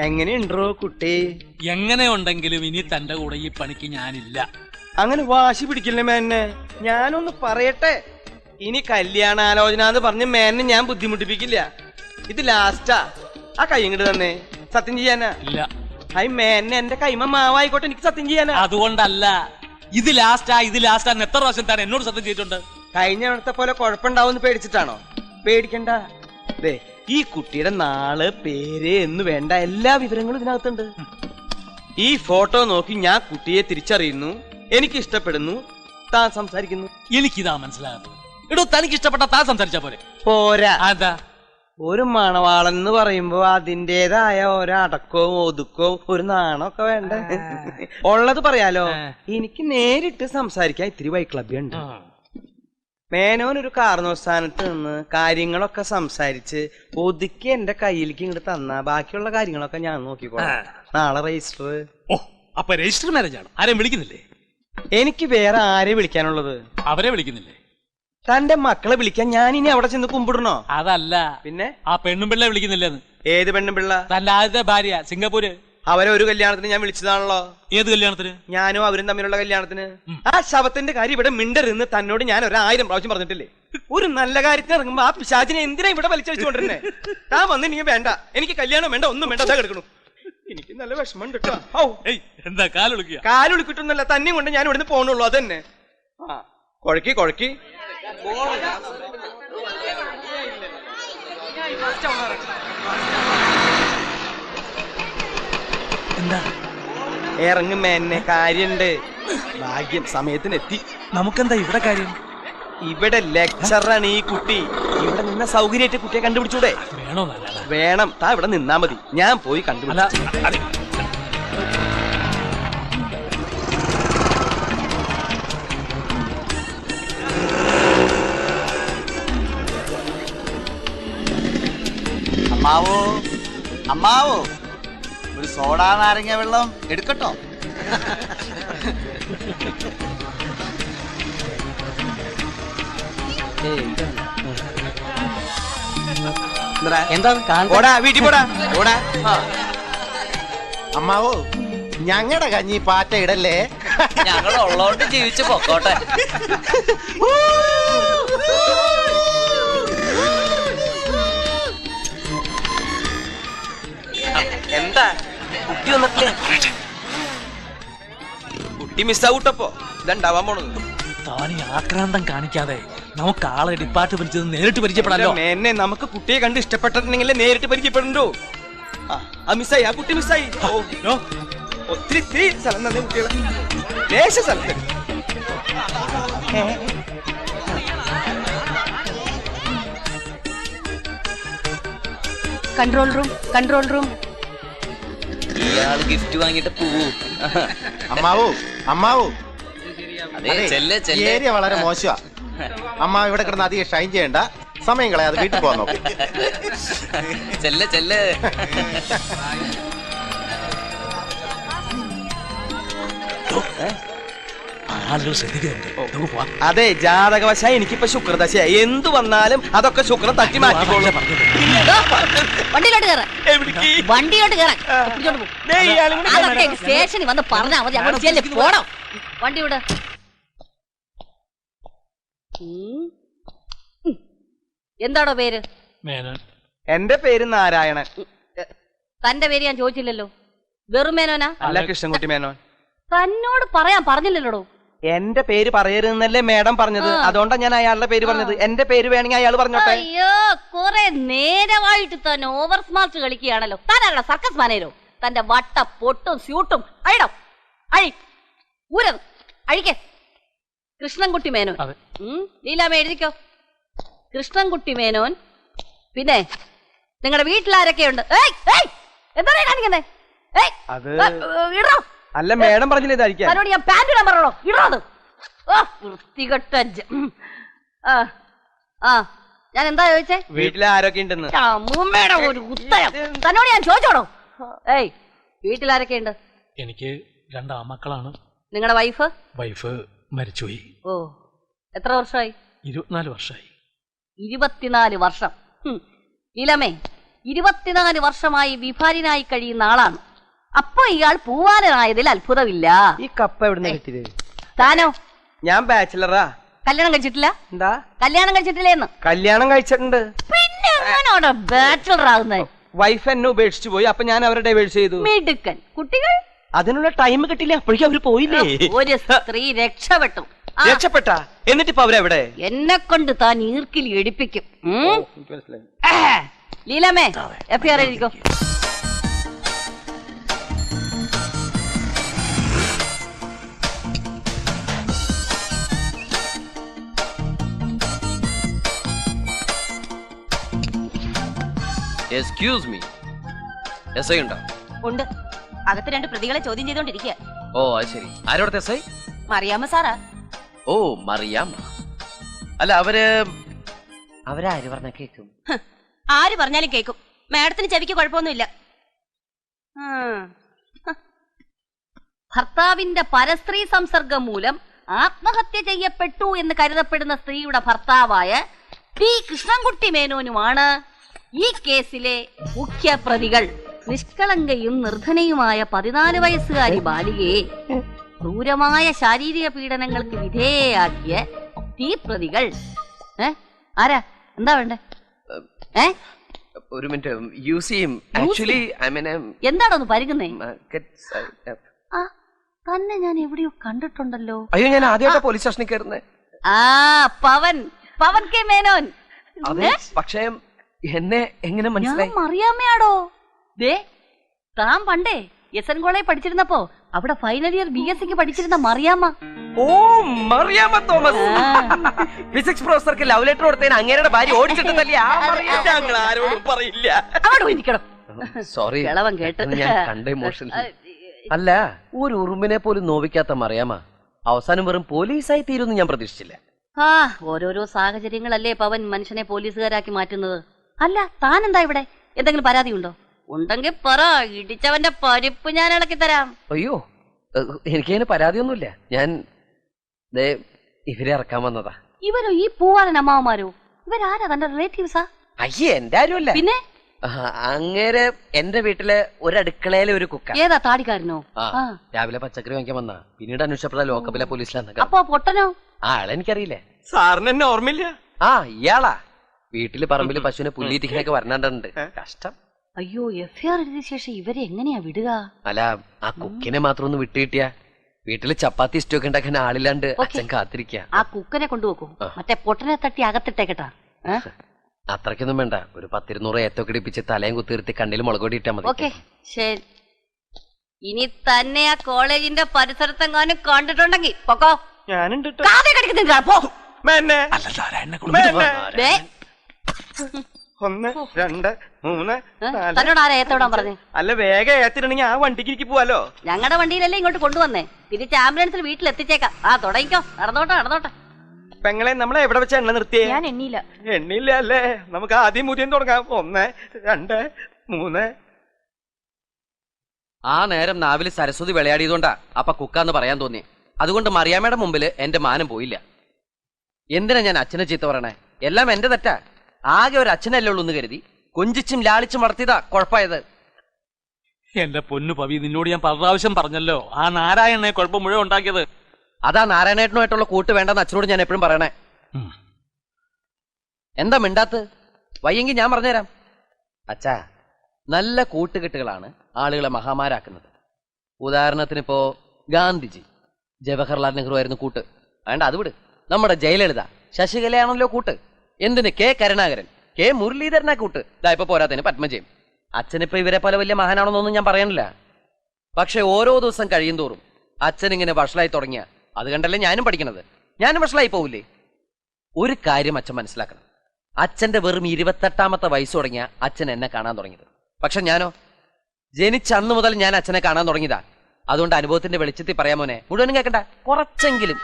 എങ്ങനെയുണ്ടോ കുട്ടി? എങ്ങനെയുണ്ടെങ്കിലും ഇനി തന്റെ കൂടെ ഈ പണിക്ക് ഞാനില്ല. അങ്ങനെ വാശി പിടിക്കില്ലേ മേന്നെ. ഞാനൊന്ന് പറയട്ടെ, ഇനി കല്യാണാലോചന എന്ന് പറഞ്ഞ് മേന്നെ ഞാൻ ബുദ്ധിമുട്ടിപ്പിക്കില്ല. ഇത് ലാസ്റ്റാ. ആ കൈ ഇങ്ങോട്ട് തന്നെ. സത്യം ചെയ്യാനാ? ഇല്ല. ഐ മേന്നെ എന്റെ കൈമ മാവായിക്കോട്ടെ, എനിക്ക് സത്യം ചെയ്യാനാ. അതുകൊണ്ടല്ല, ഇത് ലാസ്റ്റാ എത്ര പ്രാവശ്യം താൻ എന്നോട് സത്യം ചെയ്തിട്ടുണ്ട്? കഴിഞ്ഞ തവണത്തെ പോലെ കുഴപ്പമുണ്ടാവും പേടിച്ചിട്ടാണോ? പേടിക്കണ്ട. ദേ, ഈ കുട്ടിയുടെ നാള്, പേര് എന്ന് വേണ്ട എല്ലാ വിവരങ്ങളും ഇതിനകത്തുണ്ട്. ഈ ഫോട്ടോ നോക്കി ഞാൻ കുട്ടിയെ തിരിച്ചറിയുന്നു, എനിക്ക് ഇഷ്ടപ്പെടുന്നു, താൻ സംസാരിക്കുന്നു. എനിക്കിതാ മനസ്സിലാകുന്നത്. എടോ, തനിക്ക് ഇഷ്ടപ്പെട്ട താൻ സംസാരിച്ചാ പോലെ പോരാ. അതാ ഒരു മണവാളൻ എന്ന് പറയുമ്പോ അതിൻ്റെതായ ഓരോ അടക്കവും ഒതുക്കവും ഒരു നാണമൊക്കെ വേണ്ട. ഉള്ളത് പറയാലോ, എനിക്ക് നേരിട്ട് സംസാരിക്കാൻ ഇത്തിരി വൈക്ലഭ്യുണ്ട്. മേനോൻ ഒരു കാരണവസ്ഥാനത്ത് നിന്ന് കാര്യങ്ങളൊക്കെ സംസാരിച്ച് ഒതുക്കി എന്റെ കയ്യിലേക്ക് ഇങ്ങോട്ട് തന്ന ബാക്കിയുള്ള കാര്യങ്ങളൊക്കെ ഞാൻ നോക്കിക്കോളാം. നാളെ രജിസ്റ്റർ. ഓ, അപ്പൊ രജിസ്റ്റർ മാരേജ് ആണ്. ആരെയും വിളിക്കുന്നില്ലേ? എനിക്ക് വേറെ ആരെ വിളിക്കാനുള്ളത്? അവരെ വിളിക്കുന്നില്ലേ? തന്റെ മക്കളെ വിളിക്കാൻ ഞാൻ ഇനി അവിടെ ചെന്ന് കുമ്പിടണോ? അതല്ല, പിന്നെ ആ പെണ്ണും പിള്ളെ വിളിക്കുന്നില്ലെന്ന്. ഏത് പെണ്ണും പിള്ള? തന്റെ ആദ്യത്തെ ഭാര്യ സിംഗപ്പൂര്. അവരെ ഒരു കല്യാണത്തിന് ഞാൻ വിളിച്ചതാണല്ലോ. ഏത് കല്യാണത്തിന്? ഞാനും അവരും തമ്മിലുള്ള കല്യാണത്തിന്. ആ ശവത്തിന്റെ കാര്യം ഇവിടെ മിണ്ടരുന്ന് തന്നോട് ഞാൻ 1000 പ്രാവശ്യം പറഞ്ഞിട്ടില്ലേ? ഒരു നല്ല കാര്യത്തിന് ഇറങ്ങുമ്പോ ആ പിശാചിനെ എന്തിനാ ഇവിടെ വലിച്ചടിച്ചുകൊണ്ടിരുന്നേ? താൻ വന്ന് നീ വേണ്ട, എനിക്ക് കല്യാണം വേണ്ട, ഒന്നും വേണ്ട, അതാ കിടക്കണു. എനിക്ക് നല്ല വിഷമം കേട്ടോ. എന്താ കാലൊളിക്കുക? കാലൊളിക്കിട്ടൊന്നല്ല, തന്നെയും കൊണ്ട് ഞാൻ ഇവിടുന്ന് പോകണുള്ളൂ. അതന്നെ. ആ കൊഴക്കി എന്താ ഇറങ്ങും മേന്നെ, കാര്യണ്ട്. ഭാഗ്യം സമയത്തിനെത്തി. നമുക്കെന്താ ഇവിടെ കാര്യം? ഇവിടെ ലെക്ചറാണ് ഈ കുട്ടി. ഇവിടെ നിന്ന സൗകര്യമായിട്ട് കുട്ടിയെ കണ്ടുപിടിച്ചൂടെ? വേണോ? വേണം. താ ഇവിടെ നിന്നാ മതി, ഞാൻ പോയി കണ്ടുപിടിച്ചു. അമ്മാവോ, അമ്മാവോ, ഒരു സോഡാ നാരങ്ങ വെള്ളം എടുക്കട്ടോ? വീട്ടിൽ പോടാ. അമ്മാവോ, ഞങ്ങളുടെ കഞ്ഞി പാറ്റ ഇടല്ലേ. ഞങ്ങൾ ഉള്ളോണ്ട് ജീവിച്ചു പൊക്കോട്ടെ. എന്താ കുട്ടി വന്നിട്ടില്ലേ? കുട്ടി മിസ്സാവൂട്ടപ്പോ ഇതുണ്ടാവാൻ പോണത്. താനീ ആക്രാന്തം കാണിക്കാതെ നമുക്ക് ആളെ ഡിപ്പാർട്ട്മെന്റ് നേരിട്ട് പരിചയപ്പെടാലോ. എന്നെ നമുക്ക് കുട്ടിയെ കണ്ട് ഇഷ്ടപ്പെട്ടിട്ടുണ്ടെങ്കിൽ നേരിട്ട് പരിചയപ്പെടണ്ടോ? ആ മിസ്സായി, ആ കുട്ടി മിസ്സായി. ഒത്തിരി സ്ഥലം തന്നെ കുട്ടികളെ ദേശ സ്ഥലത്ത്. Control room. ഇയാള് ഗിഫ്റ്റ് വാങ്ങിട്ട് പോവൂ. അമ്മാവോ, അമ്മാവോ, ഏരിയ വളരെ മോശമാ. അമ്മാവ് ഇവിടെ കിടന്ന് അധികം ഷൈൻ ചെയ്യണ്ട, സമയം കളയാതെ വീട്ടിൽ പോകാൻ നോക്കും. ചെല്ല്. ആളുകൾ ശ്രദ്ധിക്കുന്നുണ്ട്. അതെ, ജാതകവശായി എനിക്കിപ്പോ ശുക്രദശയായി. എന്തു വന്നാലും അതൊക്കെ ശുക്രൻ തട്ടി മാറ്റിക്കോളും. വണ്ടിയോട്ട് സ്റ്റേഷനിൽ വന്ന് പറഞ്ഞാ മതി. അങ്ങോട്ട് പോണോ? വണ്ടി വിട. എന്താണോ പേര്? മേനോൻ. എന്റെ പേര് നാരായണൻ. തന്റെ പേര് ഞാൻ ചോദിച്ചില്ലല്ലോ. വെറും മേനോനാ? അല്ല, കൃഷ്ണൻകുട്ടി മേനോൻ. തന്നോട് പറയാൻ പറഞ്ഞില്ലല്ലോ. എന്റെ പേര് പറയരുതെന്നല്ലേ മേഡം പറഞ്ഞത്? അതുകൊണ്ടാ ഞാൻ അയാളുടെ പേര് പറഞ്ഞത്. എന്റെ പേര് വേണമെങ്കിൽ അയാൾ പറഞ്ഞോട്ടെ. അയ്യോ, കുറെ നേരമായിട്ട് തന്നെ ഓവർ സ്മാർട്ട് കളിക്കുകയാണല്ലോ. താനാണോ സർക്കസ് മാനേരോ? തന്റെ വട്ട പൊട്ടും സ്യൂട്ടും അഴിടോ, ഊരത് അഴിക്കേ. കൃഷ്ണൻകുട്ടി മേനോൻ. ലീലാമ്മ എഴുതിക്കോ, കൃഷ്ണൻകുട്ടി മേനോൻ. പിന്നെ നിങ്ങളുടെ വീട്ടിലാരൊക്കെയുണ്ട്? എന്താണ് കാണിക്കുന്നേ? ഇടോ. അല്ല, മേഡം പറഞ്ഞില്ലേ ഇതായിരിക്കും. തന്നോട് ഞാൻ പാന്റ് ഇടാൻ പറഞ്ഞോ? ഇടോ അത്. വൃത്തികെട്ട. ഞാൻ എന്താ ചോദിച്ചേ? വീട്ടിൽ ആരൊക്കെ ഉണ്ടെന്ന്. അമ്മൂമ്മയുടെ ഒരു ഉത്തരം തന്നോട് ഞാൻ ചോദിച്ചോടോ. വീട്ടിലാരൊക്കെയുണ്ട്? എനിക്ക് 2 ആമക്കളാണ്. നിങ്ങളുടെ വൈഫ് മരിച്ചുപോയി. ഓ, എത്ര വർഷമായി? 24 വർഷമായി. 24 വർഷം. ലീലാമ്മേ, 24 വർഷമായി വിഭാര്യനായി കഴിയുന്ന ആളാണ്. അപ്പൊ ഇയാൾ പൂവാലനായതിൽ അത്ഭുതമില്ല. ഈ കപ്പ എവിടുന്ന് കിട്ടിയത്? താനോ? ഞാൻ ബാച്ചിലറാ. കല്യാണം കഴിച്ചിട്ടില്ല? എന്താ കല്യാണം കഴിച്ചിട്ടില്ലേന്ന്? കല്യാണം കഴിച്ചിട്ടുണ്ട്. പിന്നെ എങ്ങനെയാണോ ബാച്ചിലർ ആകുന്നത്? വൈഫ് എന്നെ ഉപേക്ഷിച്ചു പോയി, അപ്പൊ ഞാൻ അവരെ ഡൈവേഴ്സ് ചെയ്തു. മിടുക്കൻ. കുട്ടികൾ? അതിനുള്ള ടൈം കിട്ടില്ല, അപ്പോഴേക്കും അവര് പോയില്ലേ. ഒരു സ്ത്രീ രക്ഷപ്പെട്ടു. രക്ഷപ്പെട്ട എന്നിട്ട് ഇപ്പൊ അവരെവിടെ? എന്നെ കൊണ്ട് താൻ ഈർക്കിൽ എടുപ്പിക്കും. ലീലാമേ, എഫ്ഐആർ എഴുതിക്കോ. എക്സ്ക്യൂസ് മീ, എസ് ഐ ഉണ്ടോ? ഉണ്ട്. അകത്ത് 2 പ്രതികളെ ചോദ്യം ചെയ്തോണ്ടിരിക്കുക. ഓ അത് ശരി. ആരോടത്തെ എസ് ഐ? മറിയാമ്മ സാറാ. ഓ മറിയാമ്മ. അല്ല അവരാര് പറഞ്ഞ കേക്കും? ആര് പറഞ്ഞാലും കേക്കും. മാഡത്തിന് ചെവിക്ക് കുഴപ്പമൊന്നുമില്ല. ഭർത്താവിന്റെ പരസ്ത്രീ സംസർഗം മൂലം ആത്മഹത്യ ചെയ്യപ്പെട്ടു എന്ന് കരുതപ്പെടുന്ന സ്ത്രീയുടെ ഭർത്താവായ ടി കൃഷ്ണൻകുട്ടി മേനോനുമാണ് ഈ കേസിലെ മുഖ്യ പ്രതികൾ. നിഷ്കളങ്കയും നിർധനയുമായ 14 വയസ്സുകാരി ബാലികയെ ക്രൂരമായ ശാരീരിക പീഡനങ്ങൾക്ക് വിധേയയാക്കിയ ഈ പ്രതികൾ. ആരാ? എന്താ വേണ്ടേ? ഒരു മിനിറ്റ്. യൂസ് ചെയ്യും. ആക്ച്വലി എന്താണോന്ന് പരുകുന്നേ? തന്നെ ഞാൻ എവിടെയോ കണ്ടിട്ടുണ്ടല്ലോ. അയ്യോ, ഞാൻ ആദ്യമായിട്ട് പോലീസ് സ്റ്റേഷനിൽ കയറുന്നേ. പവൻ കെ മേനോൻ. പക്ഷേ എന്നെ എങ്ങനെ മനസ്സിലായി? അറിയാമയാടോ. ദേ, താൻ പണ്ടേ എസ് എൻ കോളേജ് പഠിച്ചിരുന്നപ്പോ അവിടെ ഫൈനൽ ഇയർ BSc പഠിച്ചിരുന്ന മറിയാമ്മ. ഓ മറിയാമ്മ തോമസ്. ഫിസിക്സ് പ്രൊഫസർക്ക് ലവ് ലെറ്റർ കൊടുത്തതിന് അങ്ങേരുടെ ഭാര്യ ഓടിച്ചിട്ടല്ലേ? ഞങ്ങൾ ആരോടും പറയില്ല. അവിടെ ഇരിക്കണം. സോറി, കിളവൻ കേട്ട് ഞാൻ കണ്ട ഇമോഷൻ. അല്ല, ഒരു ഉറുമ്പിനെ പോലും നോവിക്കാത്ത മറിയാമ്മ അവസാനം വെറും പോലീസായി തീരുമെന്ന് ഞാൻ പ്രതീക്ഷിച്ചില്ല. ഓരോരോ സാഹചര്യങ്ങളല്ലേ പവൻ മനുഷ്യനെ പോലീസുകാരാക്കി മാറ്റുന്നത്. അല്ല, താൻ എന്താ ഇവിടെ? എന്തെങ്കിലും പരാതി ഉണ്ടോ? ഉണ്ടെങ്കിൽ പറ, ഇടിച്ചവന്റെ പരിപ്പ് ഞാൻ ഇളക്കി തരാം. അയ്യോ, എനിക്കതിന് പരാതിയൊന്നുമില്ല. ഞാൻ ഇവരെ ഇറക്കാൻ വന്നതാ. ഇവരോ? ഈ പൂവാലൻ അമ്മാവന്മാരോ? ഇവരാരാ? തന്റെ റിലേറ്റീവ്സാ? അയ്യേ, എന്റെ ആരുമല്ല. പിന്നെ അങ്ങേരെ എന്റെ വീട്ടിലെ ഒരു അടുക്കളയിലെ ഒരു കുക്ക. ഏതാ? താടിക്കാരനോ? രാവിലെ പച്ചക്കറി വാങ്ങിക്കാൻ വന്നാ. പിന്നീട് അന്വേഷിച്ചപ്പോഴാ ലോക്കപ്പിലെ പോലീസിലാന്ന്. അപ്പൊ പൊട്ടനോ? ആളെനിക്കറിയില്ലേ. സാറിന് എന്നെ ഓർമ്മയില്ല? ഇയാളാ. വീട്ടില് പറമ്പില് പശുവിനെ പുല്ലിറ്റിക്കാനൊക്കെ വരണുണ്ട്. കഷ്ടം. അയ്യോ, എഫ്ഐആർ എഴുതിയ ശേഷം ഇവരെ എങ്ങനെയാ വിടുക? അല്ല, ആ കുക്കിനെ മാത്രം ഒന്ന് വിട്ടുകിട്ടിയാ വീട്ടില് ചപ്പാത്തി സ്റ്റൂ ഒക്കെ ഉണ്ടാക്കാൻ ആളില്ലാണ്ട് അച്ഛൻ കാത്തിരിക്ക. ആ കുക്കനെ കൊണ്ടുപോക്കൂ. മറ്റേ പൊട്ടനെ തട്ടി അകത്തിട്ടേക്കട്ടാ. അത്രയ്ക്കൊന്നും വേണ്ട. ഒരു 10-200 ഏത്തൊക്കെ ഇടിപ്പിച്ച് തലയും കുത്തിർത്തി കണ്ണിൽ മുളകൊടി ഇട്ടാ മതി. ഓക്കെ, ശരി. ഇനി തന്നെ ആ കോളേജിന്റെ പരിസരത്തെങ്ങാനും കണ്ടിട്ടുണ്ടെങ്കിൽ പൊക്കോ. ഞാനുണ്ട്. പോ. 1 2 3 4. തന്നോട് ആരാ ഏത്തോടാൻ പറഞ്ഞു? അല്ല, വേഗം ഏത്തിട്ടുണ്ടെങ്കിൽ ആ വണ്ടിക്ക് പോവാലോ. ഞങ്ങളുടെ വണ്ടിയിലല്ലേ ഇങ്ങോട്ട് കൊണ്ടുവന്നേ. തിരിച്ച് ആംബുലൻസിൽ വീട്ടിൽ എത്തിച്ചേക്കാം. തുടങ്ങിക്കോ. നടന്നോട്ടെ. പെങ്ങളെ, നമ്മളെ എവിടെ വെച്ച എണ്ണ നിർത്തിയേ? ഞാൻ എണ്ണിയില്ല. എണ്ണില്ല അല്ലേ? നമുക്ക് ആദ്യം മുതിയം തുടങ്ങാം. 1 2 3. ആ നേരം നാവില് സരസ്വതി വിളയാടിയതുകൊണ്ടാ അപ്പ കുക്കാന്ന് പറയാൻ തോന്നി. അതുകൊണ്ട് മറിയാമ്മയുടെ മുമ്പില് എന്റെ മാനം പോയില്ല. എന്തിനാ ഞാൻ അച്ഛനെ ചീത്ത പറയണേ? എല്ലാം എന്റെ തെറ്റാ. ആകെ ഒരു അച്ഛനല്ലേ ഉള്ളൂ എന്ന് കരുതി കൊഞ്ചിച്ചും ലാളിച്ചും വളർത്തിയതാ കുഴപ്പമായത്. എന്റെ പൊന്നു പവി, നിന്നോട് ഞാൻ 10 പ്രാവശ്യം പറഞ്ഞല്ലോ, ആ നാരായണനെ കുഴപ്പം മുഴുവൻ ഉണ്ടാക്കിയത്. അതാ നാരായണേട്ടനുമായിട്ടുള്ള കൂട്ട് വേണ്ടെന്ന് അച്ഛനോട് ഞാൻ എപ്പോഴും പറയണേ. എന്താ മിണ്ടാത്ത്? വയ്യെങ്കിൽ ഞാൻ പറഞ്ഞുതരാം. അച്ഛാ, നല്ല കൂട്ടുകെട്ടുകളാണ് ആളുകളെ മഹാമാരാക്കുന്നത്. ഉദാഹരണത്തിന് ഇപ്പോ ഗാന്ധിജി, ജവഹർലാൽ നെഹ്റു ആയിരുന്നു കൂട്ട്. വേണ്ട, അത് വിട്. നമ്മുടെ ജയലളിത, ശശികലയാണല്ലോ കൂട്ട്. എന്തിന് കെ കരുണാകരൻ, കെ മുരളീധരനാ കൂട്ട്. ഇപ്പൊ പോരാത്തതിന് പത്മജയും. അച്ഛനിപ്പോ ഇവരെ പോലെ വലിയ മഹാനാണെന്നൊന്നും ഞാൻ പറയണില്ല. പക്ഷെ ഓരോ ദിവസം കഴിയും തോറും അച്ഛൻ ഇങ്ങനെ വഷളായി തുടങ്ങിയ അത് കണ്ടല്ലേ ഞാനും പഠിക്കണത്. ഞാനും വഷളായി പോവില്ലേ? ഒരു കാര്യം അച്ഛൻ മനസ്സിലാക്കണം. അച്ഛന്റെ വെറും 28ാമത്തെ വയസ്സ് തുടങ്ങിയ അച്ഛൻ എന്നെ കാണാൻ തുടങ്ങിയത്. പക്ഷെ ഞാനോ ജനിച്ച അന്ന് മുതൽ ഞാൻ അച്ഛനെ കാണാൻ തുടങ്ങിയതാ. അതുകൊണ്ട് അനുഭവത്തിന്റെ വെളിച്ചത്തിൽ പറയാൻ മോനെ, മുഴുവനും കേൾക്കണ്ട, കുറച്ചെങ്കിലും.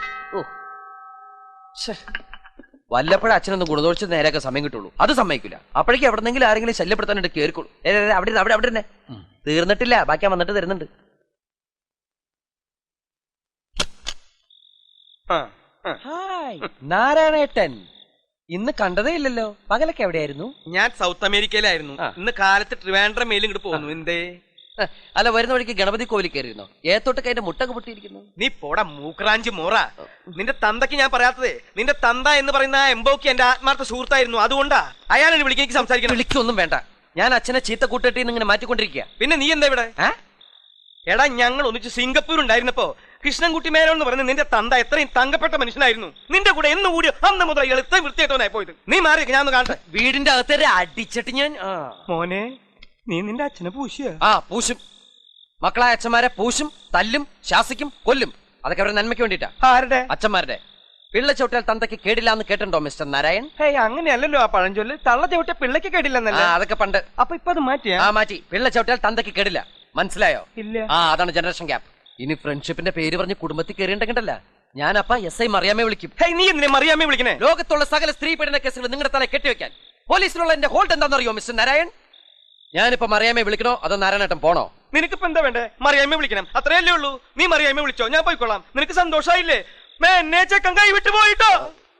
വല്ലപ്പോഴും അച്ഛനൊന്ന് ഗുണദോഷിച്ച് നേരെയൊക്കെ സമയം കിട്ടുള്ളൂ. അത് സമ്മതിക്കില്ല. അപ്പോഴേക്കും എവിടെന്നെങ്കിലും ആരെങ്കിലും ശല്യപ്പെടുത്താനായിട്ട് കേറിക്കോളൂ. അവിടെ തന്നെ തീർന്നിട്ടില്ല, ബാക്കി വന്നിട്ട് തരുന്നുണ്ട്. നാരായണേട്ടൻ, ഇന്ന് കണ്ടതേ ഇല്ലല്ലോ. പകലൊക്കെ എവിടെയായിരുന്നു? ഞാൻ സൗത്ത് അമേരിക്കയിലായിരുന്നു. ഇന്ന് കാലത്ത് ട്രിവാൻഡ്രം മേലും ഇങ്ങോട്ട് പോകുന്നു. എന്തേ? അല്ല, വരുന്ന വഴിക്ക് ഗണപതി കോവിലിൽ കയറിയിരുന്നോ? ഏത്തോട്ടൊക്കെ അതിന്റെ മുട്ടൊക്കെ പൊട്ടിയിരിക്കുന്നു. നീ പോടാ മൂക്രാഞ്ച് മോറ. നിന്റെ തന്തയ്ക്ക് ഞാൻ പറയാത്തതേ, നിന്റെ തന്ത എന്ന് പറയുന്ന ആ എംബോക്ക് എന്റെ ആത്മാർത്ഥ സുഹൃത്തായിരുന്നു. അതുകൊണ്ടാ അയാളെ വിളിക്കാൻ എനിക്ക് സംസാരിക്കണം. വിളിക്കൊന്നും വേണ്ട. ഞാൻ അച്ഛനെ ചീത്ത കൂട്ടിട്ട് ഇങ്ങനെ മാറ്റിക്കൊണ്ടിരിക്കുക. പിന്നെ നീ എന്താ ഇവിടെ? എടാ, ഞങ്ങൾ ഒന്നിച്ച് സിംഗപ്പൂർ ഉണ്ടായിരുന്നപ്പോ കൃഷ്ണൻകുട്ടി മേനോൻ എന്ന് പറയുന്നത് നിന്റെ തന്ത എത്രയും തങ്കപ്പെട്ട മനുഷ്യനായിരുന്നു. നിന്റെ കൂടെ എന്ന് കൂടി അന്ന് മുതൽ ഇയാൾ ഇത്രയും വൃത്തിയായിട്ടോനായി പോയത്. നീ മാറി, ഞാൻ ഒന്ന് കാണട്ടെ. വീടിന്റെ അകത്തേരെ അടിച്ചിട്ട് ഞാൻ മോനെ, നീ നിന്റെ അച്ഛനെ പൂശിയ? പൂശും. മക്കളായ അച്ഛന്മാരെ പൂശും, തല്ലും, ശാസിക്കും, കൊല്ലും. അതൊക്കെ അവരുടെ നന്മയ്ക്ക് വേണ്ടിട്ടാ. ആരുടെ? അച്ഛന്മാരുടെ. പിള്ള ചവിട്ടിയാൽ തന്തയ്ക്ക് കേടില്ല എന്ന് കേട്ടിട്ടുണ്ടോ മിസ്റ്റർ നാരായൺ? ഹേയ്, അങ്ങനെയല്ലല്ലോ ആ പഴഞ്ചൊല്ല്. തള്ള ചവിട്ടിയ പിള്ളയ്ക്ക് കേടില്ലെന്നല്ല. അതൊക്കെ പണ്ട്. അപ്പൊ ഇപ്പൊ അത് മാറ്റിയാ? മാറ്റി. പിള്ള ചവിട്ടിയാൽ തന്തയ്ക്ക് കേടില്ല. മനസ്സിലായോ? ഇല്ല. അതാണ് ജനറേഷൻ ഗ്യാപ്പ്. ഇനി ഫ്രണ്ട്ഷിപ്പിന്റെ പേര് പറഞ്ഞ് കുടുംബത്തിൽ കയറിയിട്ടുണ്ടല്ല, ഞാനപ്പ എസ് ഐ മറിയാമേ വിളിക്കും. നീ എന്തിനെ മറിയാമേ വിളിക്കണേ? ലോകത്തുള്ള സകല സ്ത്രീ പീഡന കേസുകൾ നിങ്ങളുടെ തല കെട്ടിവെക്കാൻ പോലീസിലുള്ള എന്റെ ഹോൾഡ് എന്താണെന്നറിയോ മിസ്റ്റർ നാരായൺ? ഞാനിപ്പോ മറിയാമേ വിളിക്കണോ അതോ നാരായണേട്ടൻ പോണോ? നിനക്കിപ്പോ എന്താ വേണ്ടേ? മറിയാമേ വിളിക്കണം, അത്രയല്ലേ ഉള്ളൂ. നീ മറിയാമേ വിളിച്ചോ, ഞാൻ പോയിക്കോളാം. നിനക്ക് സന്തോഷായില്ലേ? എന്നെ ചെക്കൻ കൈ വിട്ടു പോയിട്ടോ.